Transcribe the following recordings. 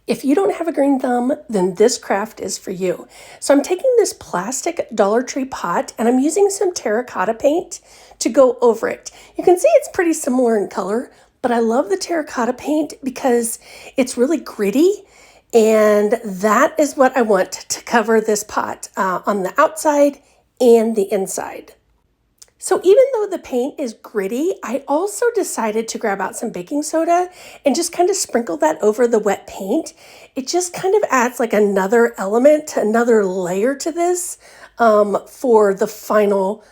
If you don't have a green thumb, then this craft is for you. So I'm taking this plastic Dollar Tree pot and I'm using some terracotta paint to go over it. You can see it's pretty similar in color, but I love the terracotta paint because it's really gritty, and that is what I want to cover this pot on the outside and the inside. So even though the paint is gritty, I also decided to grab out some baking soda and just kind of sprinkle that over the wet paint. It just kind of adds like another element, another layer to this for the final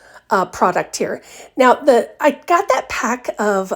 product here. Now I got that pack of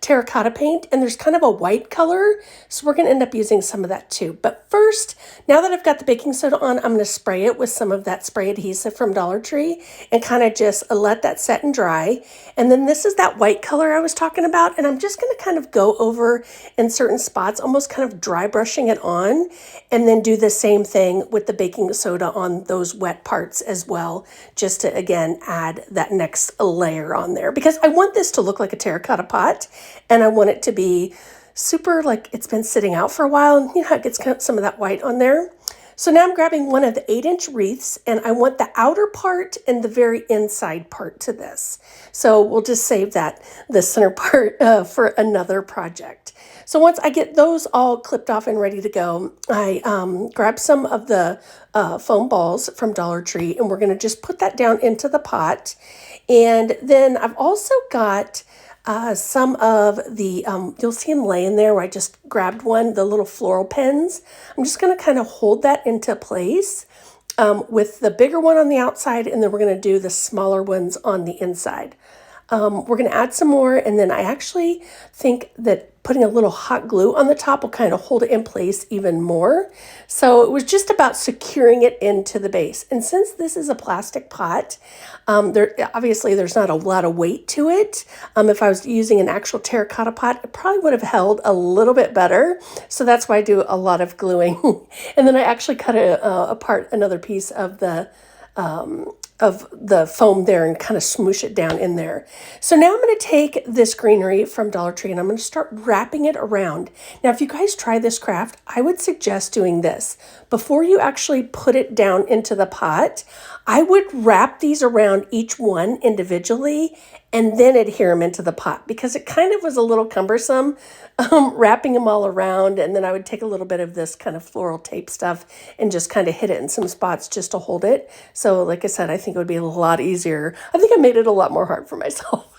terracotta paint, and there's kind of a white color, so we're going to end up using some of that too. But first, now that I've got the baking soda on, I'm going to spray it with some of that spray adhesive from Dollar Tree and kind of just let that set and dry. And then this is that white color I was talking about, and I'm just going to kind of go over in certain spots, almost kind of dry brushing it on, and then do the same thing with the baking soda on those wet parts as well, just to again add that next layer on there, because I want this to look like a terracotta pot, and I want it to be super like it's been sitting out for a while, and you know how it gets kind of some of that white on there. So now I'm grabbing one of the 8-inch wreaths, and I want the outer part and the very inside part to this. So we'll just save the center part for another project. So once I get those all clipped off and ready to go, I grab some of the foam balls from Dollar Tree, and we're going to just put that down into the pot. And then I've also got some of the, you'll see them laying there where I just grabbed one, the little floral pens. I'm just going to kind of hold that into place with the bigger one on the outside, and then we're going to do the smaller ones on the inside. We're going to add some more, and then I actually think that putting a little hot glue on the top will kind of hold it in place even more. So it was just about securing it into the base. And since this is a plastic pot, obviously there's not a lot of weight to it. If I was using an actual terracotta pot, it probably would have held a little bit better. So that's why I do a lot of gluing. And then I actually cut apart another piece of the foam there and kind of smoosh it down in there. So now I'm going to take this greenery from Dollar Tree and I'm going to start wrapping it around. Now, if you guys try this craft, I would suggest doing this. Before you actually put it down into the pot, I would wrap these around each one individually and then adhere them into the pot, because it kind of was a little cumbersome wrapping them all around. And then I would take a little bit of this kind of floral tape stuff and just kind of hit it in some spots just to hold it. So like I said, I think it would be a lot easier. I think I made it a lot more hard for myself.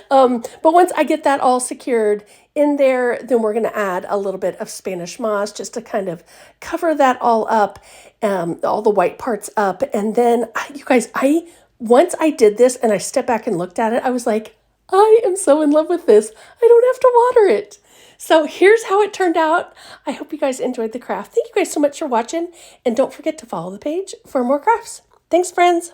But once I get that all secured in there, then we're going to add a little bit of Spanish moss just to kind of cover that all up, all the white parts up. And then you guys, once I did this and I stepped back and looked at it, I was like, I am so in love with this. I don't have to water it. So here's how it turned out. I hope you guys enjoyed the craft. Thank you guys so much for watching. And don't forget to follow the page for more crafts. Thanks, friends.